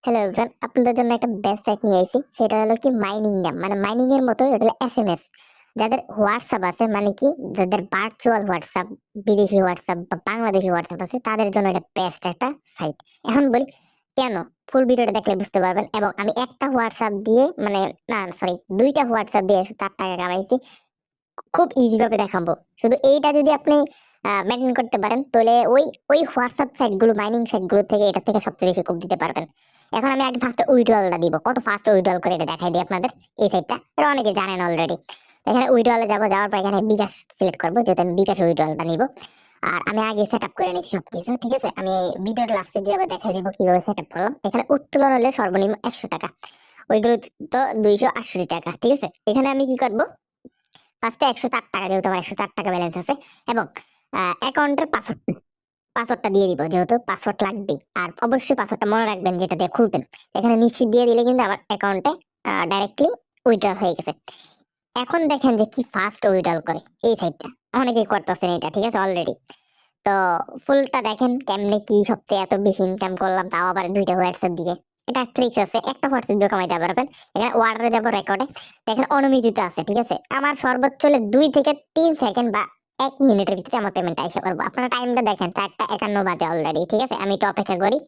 Hello everyone, আপনাদের জন্য একটা বেস্ট সাইট নিয়ে আইছি। সেটা হলো কি মাইনিং নাম, মানে মাইনিং এর মতো এটা হলো এসএমএস। যাদের হোয়াটসঅ্যাপ আছে, মানে কি যাদের ভার্চুয়াল হোয়াটসঅ্যাপ, বিদেশি হোয়াটসঅ্যাপ বা বাংলাদেশি হোয়াটসঅ্যাপ আছে, তাদের জন্য এটা বেস্ট একটা সাইট। এখন বলি কেন, ফুল ভিডিওটা দেখলে বুঝতে পারবেন। এবং আমি একটা হোয়াটসঅ্যাপ দিয়ে, মানে না সরি, দুইটা হোয়াটসঅ্যাপ দিয়ে 4 টাকা কামাইছি। খুব ইজি ভাবে দেখাবো। শুধু এইটা যদি আপনি মেনটেন করতে পারেন, তাহলে ওই ওই হোয়াটসঅ্যাপ সাইট গুলো, মাইনিং সাইট গুলো থেকে এটা থেকে সবচেয়ে বেশি কোপ দিতে পারবেন। এখন আমি আগে ফার্স্ট উইথড্রলটা দিব, কত ফাস্ট উইথড্রল করে এটা দেখাই দিই আপনাদের। এই সাইটটা এটা অনেকে জানেন অলরেডি। এখানে উইথড্রলে যাবো, যাওয়ার পর এখানে বিকাশ সিলেক্ট করবো, যেহেতু আমি বিকাশ উইথড্রলটা নিব। আর আমি আগে সেট আপ করে নিচ্ছি সবকিছু, ঠিক আছে। আমি ভিডিওর লাস্টে দিয়ে দেখাই দিব কিভাবে সেট আপ করলাম। এখানে উত্তোলন হলে সর্বনিম্ন 100 টাকা, ওইগুলো তো 268 টাকা, ঠিক আছে। এখানে আমি কি করবো, ফার্স্টে 104 টাকা, যেহেতু আমার 104 টাকা ব্যালেন্স আছে, এবং অ্যাকাউন্টের পাসওয়ার্ডটা দিয়ে দিব, যেহেতু পাসওয়ার্ড লাগবে। আর অবশ্যই পাসওয়ার্ডটা মনে রাখবেন, যেটা দিয়ে খুলবেন। এখানে নিশ্চিত দিয়ে দিলে কিন্তু আমার অ্যাকাউন্টে ডাইরেক্টলি উইথড্র হয়ে গেছে। এখন দেখেন যে কি ফাস্ট উইথড্র করে এই সাইটটা, অনেকেই করতেছেন এটা, ঠিক আছে অলরেডি। তো ফুলটা দেখেন কেমনে কি সবচেয়ে এত বেশি ইনকাম করলাম, তাও আবার দুইটা হোয়াটসঅ্যাপ দিয়ে। এটা ট্রিক্স আছে, একটা হোয়াটসঅ্যাপ দিয়ে কামাইতে পারবেন। এখানে ওয়ার্ডে যাবো, রেকর্ডে দেখেন অনুমোদিত আছে, ঠিক আছে। আমার সর্বোচ্চ হলে 2 থেকে 3 সেকেন্ড বা 1 মিনিটের ভিতরে আমার পেমেন্ট এসে করবো। আপনারা টাইমটা দেখেন, 4টা 51 বাজে অলরেডি, ঠিক আছে। আমি একটু অপেক্ষা করি।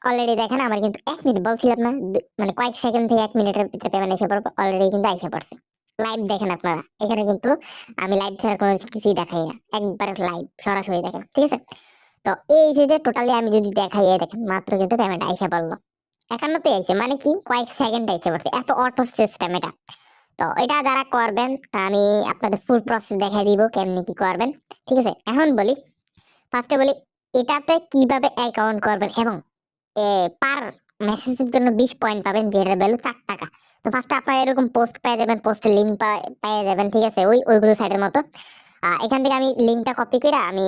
অলরেডি দেখেন আমার কিন্তু 1 মিনিট বলছিলাম না, মানে কয়েক সেকেন্ড থেকে 1 মিনিটের ভিতরে পেমেন্ট এসে পড়বে। অলরেডি কিন্তু এসে পড়ছে। লাইভ দেখেন আপনারা, এখানে কিন্তু আমি লাইভ ছাড়া কোনো কিছুই দেখাই না, একবার লাইভ সরাসরি দেখেন, ঠিক আছে। তো এই যে টোটালি আমি যদি দেখাই, এই দেখেন মাত্র কিন্তু পেমেন্ট আইসা পড়লো। 51তে আইছে, মানে কি কয়েক সেকেন্ড আইসা পড়ছে, এত অটো সিস্টেম এটা। তো এটা যারা করবেন, আমি আপনাদের ফুল প্রসেস দেখাই দিব কেমনি কি করবেন, ঠিক আছে। এখন বলি, ফার্স্টে বলি এটাতে কিভাবে অ্যাকাউন্ট করবেন, এবং পার মেসেজের জন্য 20 পয়েন্ট পাবেন, যেটার ভ্যালু 4 টাকা। তো ফার্স্টে আপনারা এরকম পোস্ট পেয়ে যাবেন, পোস্টের লিঙ্ক পেয়ে যাবেন, ঠিক আছে, ওইগুলো সাইডের মতো। এখান থেকে আমি লিঙ্কটা কপি করে আমি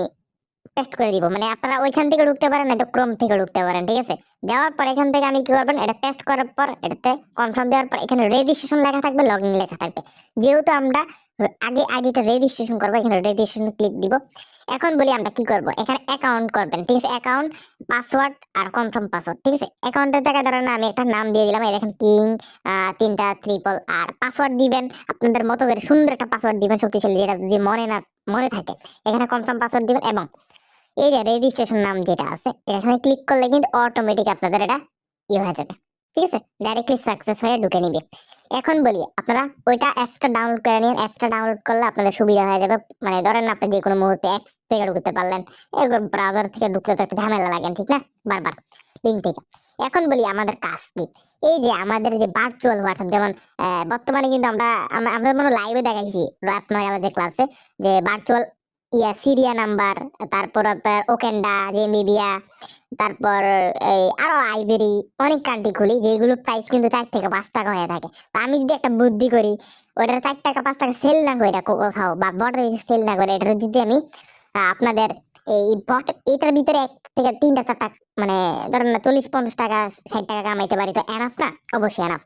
পেস্ট করে দিব, মানে আপনারা ওইখান থেকে ঢুকতে পারেন, এটা ক্রোম থেকে ঢুকতে পারেন, ঠিক আছে। দেওয়ার পর এখান থেকে আমি কি করবেন, এটা পেস্ট করার পর এটাতে কনফার্ম দেওয়ার পর এখানে রেজিস্ট্রেশন লেখা থাকবে, লগইন লেখা থাকবে। যেহেতু আমরা আগে আইডিটা রেজিস্ট্রেশন করবো, এখানে রেজিস্ট্রেশন ক্লিক দিব। এখন বলি আমরা কি করব, এখানে অ্যাকাউন্ট করবেন, ঠিক আছে। অ্যাকাউন্ট, পাসওয়ার্ড আর কনফার্ম পাসওয়ার্ড, ঠিক আছে। অ্যাকাউন্টের জায়গায় ধরেন আমি একটা নাম দিয়ে দিলাম, এই দেখেন কিং 3টা ট্রিপল। আর পাসওয়ার্ড দিবেন আপনাদের মতো করে, সুন্দর একটা পাসওয়ার্ড দিবেন, শক্তিশালী, যেটা যদি মনে থাকে। এখানে কনফার্ম পাসওয়ার্ড দিবেন, এবং এই যে রেজিস্ট্রেশন নাম যেটা আছে, এখানে ক্লিক করলে কিন্তু অটোমেটিক আপনাদের এটা হয়ে যাবে, ঠিক আছে। ডাইরেক্টলি সাকসেস হয়ে ঢুকে নিবে। এখন বলি আপনারা ওইটা অ্যাপসটা ডাউনলোড করে নিন। অ্যাপসটা ডাউনলোড করলে আপনাদের সুবিধা হয়ে যাবে। মানে ধরেন আপনি যে কোনো মুহূর্তে অ্যাপস থেকে ঢুকতে পারলেন, ব্রাউজার থেকে ঢুকলে তো একটা ঝামেলা লাগে, ঠিক না, বারবার লিঙ্ক থেকে। এখন বলি আমাদের কাজ কি, এই যে আমাদের যে ভার্চুয়াল হোয়াটসঅ্যাপ, যেমন বর্তমানে কিন্তু আমরা মনে লাইভে দেখাইছি রাত 9 বাজে ক্লাসে, যে ভার্চুয়াল সিরিয়া নাম্বার, তারপর আপনার ওকেন্ডা, জেমিবিয়া, তারপর এই আরো আইবেরি, অনেক কান্ট্রি খুলি, যেগুলো প্রাইস কিন্তু 4 থেকে 5 টাকা হয়ে থাকে। তো আমি যদি একটা বুদ্ধি করি, ওটা 4 টাকা 5 টাকা সেল না করে, এটা কোথাও বা বর্ডার সেল না করে, এটা যদি আমি আপনাদের এই বট এটার ভিতরে 1 থেকে 3টা 4টা, মানে ধরেন না 40 50 টাকা 60 টাকা কামাইতে পারি, তো এনাফ না? অবশ্যই এনাফ।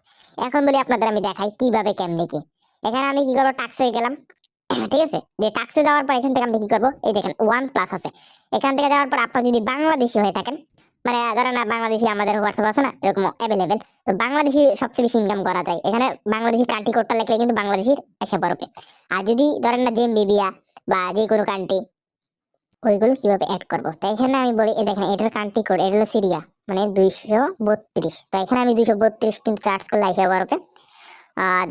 এখন বলি আপনাদের আমি দেখাই কিভাবে কেমনে কি। এখানে আমি কি করবো, টাক্সে গেলাম, ঠিক আছে। যে টাক্সে যাওয়ার পর এখান থেকে আমরা কি করবো, এই দেখেন ওয়ান প্লাস আছে। এখান থেকে যাওয়ার পর আপনার যদি বাংলাদেশি হয়ে থাকেন, মানে ধরেন না বাংলাদেশি, আমাদের হোয়াটসঅ্যাপ আছে না এরকম অ্যাভেলেবেল, তো বাংলাদেশি সবচেয়ে বেশি ইনকাম করা যায়। এখানে বাংলাদেশি কান্ট্রি কোডটা লিখলে কিন্তু বাংলাদেশির এসে পড়বে। আর যদি ধরেন না জেম্বিয়া বা যে কোনো কান্ট্রি, ওইগুলো কিভাবে অ্যাড করবো, তাই এখানে আমি বলি, এই দেখেন এটার কান্ট্রি কোড, এটা হলো সিরিয়া, মানে 232। তো এখানে আমি 232 কিন্তু চার্জ করলে এসে পড়বে।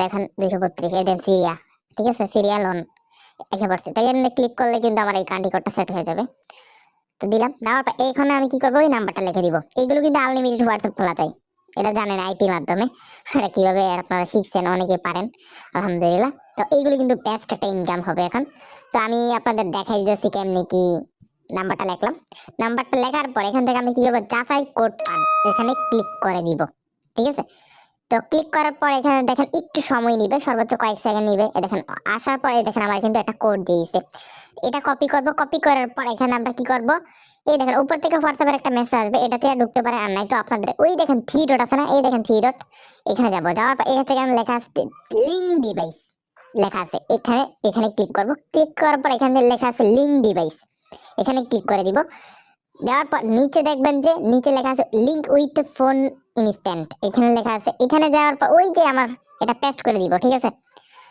দেখেন 232, এই দেন সিরিয়া, ঠিক আছে, সিরিয়া লোন এসে পড়ছে। তাই এখানে ক্লিক করলে কিন্তু আমার এই কান্ট্রি কোডটা সেট হয়ে যাবে। তো দিলাম, দেওয়ার পর এইখানে আমি কি করবো, ওই নাম্বারটা লিখে দিব। এইগুলো কিন্তু আনলিমিটেড হোয়াটসঅ্যাপ খোলা যায়, এটা জানেন আইপির মাধ্যমে। এটা কিভাবে আপনারা শিখছেন, অনেকে পারেন, আলহামদুলিল্লাহ। তো এইগুলো কিন্তু বেস্ট একটা ইনকাম হবে এখন। তো আমি আপনাদের দেখাই দিতেছি কেমনি কি। নাম্বারটা লিখলাম, নাম্বারটা লেখার পর এখান থেকে আমি কি করবো, যাচাই কোড পান, এখানে ক্লিক করে দিব, ঠিক আছে। তো ক্লিক করার পর এখানে দেখেন একটু সময় নিবে, সর্বোচ্চ কয়েক সেকেন্ড নিবে। দেখেন আসার পরে দেখেন আমার কিন্তু একটা কোড দিয়েছে, এটা কপি করব। কপি করার পর এখানে আমরা কি করব, এই দেখেন উপর থেকে হোয়াটসঅ্যাপের একটা মেসেজ আসবে, এটাতে আর ঢুকতে পারে আর নাই। তো আপনাদের ওই দেখেন 3 ডট আছে না, এই দেখেন 3 ডট, এখানে যাব। যাওয়ার পর এখান থেকে লেখা আছে লিঙ্ক ডিভাইস, লেখা আছে এখানে, এখানে ক্লিক করব। ক্লিক করার পর এখানে লেখা আছে লিঙ্ক ডিভাইস, এখানে ক্লিক করে দিব। দেওয়ার পর নিচে দেখবেন যে নিচে লেখা আছে লিংক উইথ ফোন ইনস্ট্যান্ট, এখানে লেখা আছে। এখানে যাওয়ার পর ওই যে আমার এটা পেস্ট করে দিব, ঠিক আছে,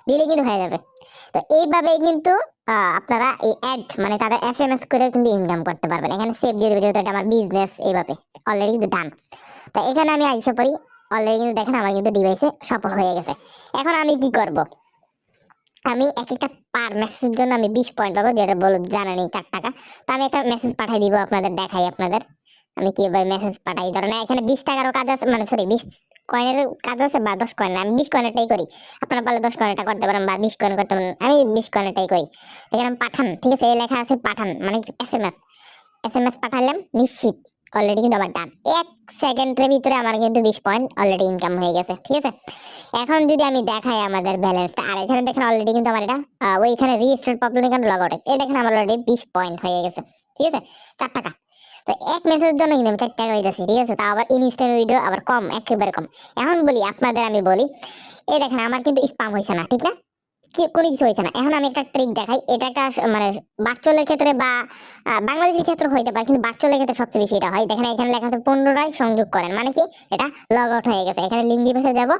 দিলে কিন্তু হয়ে যাবে। তো এইভাবেই কিন্তু আপনারা এই অ্যাড মানে তাদের এসএমএস করে কিন্তু ইনকাম করতে পারবেন। এখানে সেভ দিয়ে দেবে যেহেতু এটা আমার বিজনেস, এইভাবে অলরেডি কিন্তু ডান। তো এখানে আমি আইসা পড়ি, অলরেডি কিন্তু দেখেন আমার কিন্তু ডিভাইসে সফল হয়ে গেছে। এখন আমি কি করব, আমি এক একটা পার মেসেজের জন্য আমি 20 পয়েন্ট পাবো, যেটা বলো জানেনি 4 টাকা। তো আমি একটা মেসেজ পাঠিয়ে দিব, আপনাদের দেখাই আপনাদের আমি কিভাবে মেসেজ পাঠাই। ধরেন এখানে 20 টাকারও কাজ আছে, মানে সরি 20 কয়েনের কাজ আছে বা 10 কয়েন, আমি 20 কয়েনেরটাই করি। আপনারা পারলে 10 কয়েনেরটা করতে পারেন বা 20 কয়েন করতে পারেন, আমি 20 কয়েনেরটাই করি। এখানে আমি পাঠান, ঠিক আছে, এই লেখা আছে পাঠান মানে এসএমএস, এসএমএস পাঠালাম, নিশ্চিত অলরেডি কিন্তু আমার ডান। 1 সেকেন্ডের ভিতরে আমার কিন্তু 20 পয়েন্ট অলরেডি ইনকাম হয়ে গেছে, ঠিক আছে। এখন যদি আমি দেখাই আমাদের ব্যালেন্সটা, আর এখানে দেখেন অলরেডি কিন্তু আমার এটা ওইখানে রিস্টার্ট প্রবলেম, এখানে লগ আউট, এই দেখেন আমার অলরেডি 20 পয়েন্ট হয়ে গেছে, ঠিক আছে, 4 টাকা। তো এক মেসেজের জন্য কিন্তু আমি 4 টাকা হইতেছি, ঠিক আছে, তা আবার ইনস্ট্যান্ট ভিডিও আবার কম, একেবারে কম। এখন বলি আপনাদের, আমি বলি এই দেখেন আমার কিন্তু স্পাম হয়েছে না, ঠিক না, কোনো কিছু হয়েছে না। এখন আমি একটা ট্রিক দেখাই, এটা একটা মানে ভার্চুয়ালের ক্ষেত্রে বা বাংলাদেশের ক্ষেত্রে হইতে পারে, কিন্তু ভার্চুয়ালের ক্ষেত্রে সবচেয়ে বেশি এটা হয়। দেখেন এখানে লেখা আছে 15টায় সংযোগ করেন, মানে কি এটা লগ আউট হয়ে গেছে। এখানে লিঙ্ক ডিভাইসে যাব,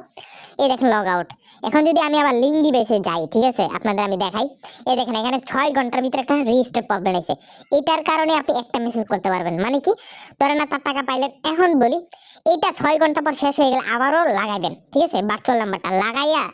এই দেখেন লগ আউট। এখন যদি আমি আবার লিঙ্ক ডিভাইসে যাই, ঠিক আছে, আপনাদের আমি দেখাই, এই দেখেন এখানে 6 ঘন্টার ভিতরে একটা রিস্টার্ট প্রবলেম আছে। এটার কারণে আপনি একটা মেসেজ করতে পারবেন, মানে কি ধরেন না 4 টাকা পাইলেন। এখন বলি এটা 6 ঘন্টা পর শেষ হয়ে গেলে আবারও লাগাবেন, ঠিক আছে, ভার্চুয়াল নাম্বারটা লাগাইয়া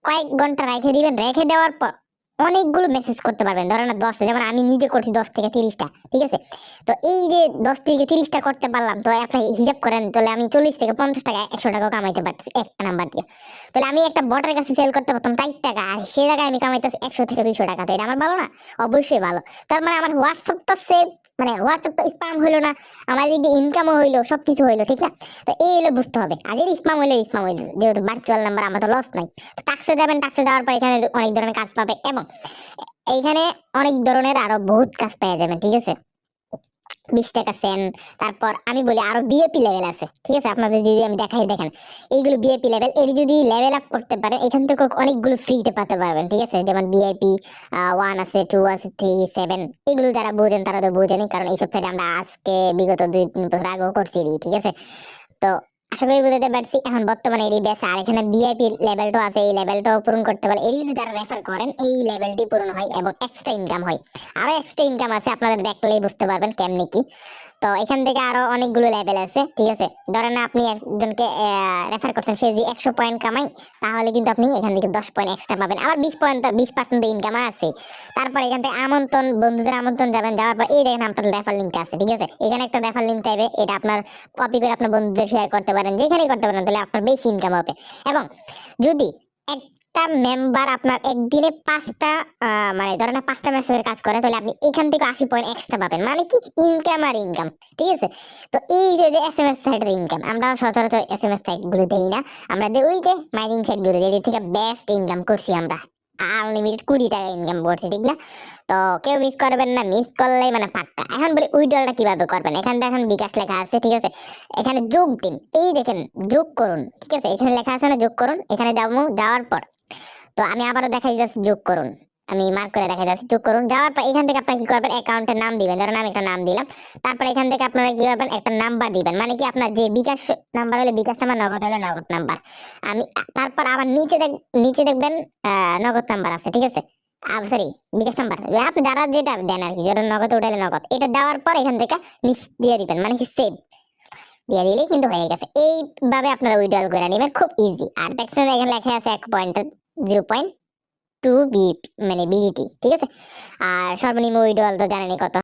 কয়েক ঘন্টা রেখে দিবেন, রেখে দেওয়ার পর অনেকগুলো মেসেজ করতে পারবেন। ধরেন না 10, যেমন আমি নিজে করছি 10 থেকে 30টা, ঠিক আছে। তো এই যে 10 থেকে 30টা করতে পারলাম, তো আপনি হিসাব করেন, তাহলে আমি 40 থেকে 50 টাকা 100 টাকা কামাইতে পারতেছি একটা নাম্বার দিয়ে। তাহলে আমি একটা বটের কাছে সেল করতে পারতাম 4 টাকা, আর সেই জায়গায় আমি কামাইতেছি 100 থেকে 200 টাকা। তো এটা আমার ভালো না? অবশ্যই ভালো। তার মানে আমার হোয়াটসঅ্যাপটা সেভ, মানে হোয়াটসঅ্যাপটা স্প্যাম হইলো না, আমার দিকে ইনকামও হইলো, সবকিছু হইলো, ঠিক না? তো এই হলো বুঝতে হবে। আর যদি স্প্যাম হইলো স্প্যাম হইলো, যেহেতু ভার্চুয়াল নাম্বার, আমার তো লস নাই। তো টাক্সে যাবেন, টাক্সে যাওয়ার পর এখানে অনেক ধরনের কাজ পাবে, এবং এইখানে অনেক ধরনের আরো বহুত কাজ পেয়ে যাবেন, ঠিক আছে। 20 টাকা সেন, তারপর আমি বলি আরো বিএপি লেভেল আছে, ঠিক আছে, আপনাদের যদি আমি দেখাই, দেখেন এইগুলো বিএপি লেভেল। এর যদি লেভেল আপ করতে পারেন এখান থেকে অনেকগুলো ফ্রিতে পেতে পারবেন, ঠিক আছে, যেমন বিআইপি 1 আছে, 2 আছে, 3, 7, এগুলো যারা বোঝেন তারা তো বোঝেনি, কারণ এইসব থেকে আমরা আজকে বিগত 2-3 বছর আগেও করছি, ঠিক আছে। তো আশা করি বুঝতে পারছি। এখন বর্তমানে এরই বেশ, আর এখানে ভিআইপি লেভেলটাও আছে, এই লেভেলটাও পূরণ করতে পারে, এই যদি যারা রেফার করেন এই লেভেলটি পূরণ হয় এবং এক্সট্রা ইনকাম হয়। আরো এক্সট্রা ইনকাম আছে, আপনাদের দেখলেই বুঝতে পারবেন কেমনি কি। তো এখান থেকে আরো অনেকগুলো লেভেল আছে, ঠিক আছে। ধরেন আপনি একজনকে রেফার করছেন, সে যদি 100 পয়েন্ট কামাই, তাহলে কিন্তু আপনি এখান থেকে 10 পয়েন্ট এক্সট্রা পাবেন, আবার 20% ইনকাম আছে। তারপর এখান থেকে আমন্ত্রণ, বন্ধুদের আমন্ত্রণ যাবেন, যাওয়ার পর এই দেখেন আপনার রেফার লিঙ্ক আছে, ঠিক আছে, এখানে একটা রেফার লিঙ্ক চাইবে, এটা আপনার কপি করে আপনার বন্ধুদের শেয়ার করতে পারেন, যেখানে করতে পারেন, তাহলে আপনার বেশি ইনকাম হবে। এবং যদি একটা মেম্বার আপনার একদিনে 5টা মানে ধরেন 5টা মেসেজের কাজ করে, তাহলে আপনি এখান থেকে 80 পয়েন্ট এক্সট্রা পাবেন, মানে কি ইনকাম আর ইনকাম, ঠিক আছে। তো এই যে এসএমএস সাইটের ইনকাম, আমরা সচরাচর এসএমএস সাইট গুলো দেই না, আমরা দেই ওই যে মাইনিং সাইট গুলো, যেদিক থেকে বেস্ট ইনকাম করছি আমরা, আনলিমিটেড 20 টাকা ইনকাম করছি, ঠিক না? তো কেউ মিস করবেন না, মিস করলেই মানে পাক্কা। এখন বলি উইড্রলটা কিভাবে করবেন, এখানে দেখেন বিকাশ লেখা আছে, ঠিক আছে, এখানে যোগ দিন, এই দেখেন যোগ করুন, ঠিক আছে, এখানে লেখা আছে না যোগ করুন, এখানে যাওয়ার পর, তো আমি আবারও দেখাই যাচ্ছি যোগ করুন, আমি মার্ক করে দেখাই যাচ্ছি যোগ করুন। যাওয়ার পর এখান থেকে আপনারা কি করবেন, অ্যাকাউন্টের নাম দিবেন, ধরেন আমি একটা নাম দিলাম। তারপর এখান থেকে আপনারা কি করবেন, একটা নাম্বার দিবেন, মানে কি আপনার যে বিকাশ নাম্বার হলে বিকাশ নাম্বার, নগদ হলে নগদ নাম্বার। আমি তারপর আবার নিচে দেখবেন নগদ নাম্বার আছে, ঠিক আছে, সরি বিকাশ নাম্বার, আপনি যারা যেটা দেন আর কি, যেটা নগদ উঠালে নগদ, এটা দেওয়ার পর এখান থেকে দিয়ে দিবেন, মানে কি সেভ দিয়ে দিলেই কিন্তু হয়ে গেছে। এইভাবে আপনারা উইড্রল করে নেবেন, খুব ইজি। আর দেখছেন এখানে লেখা আছে 1 পয়েন্ট 0.2 বি, মানে বিজিটি, ঠিক আছে। আর সর্বনিম্ন উইড্রল তো জানেনই কত।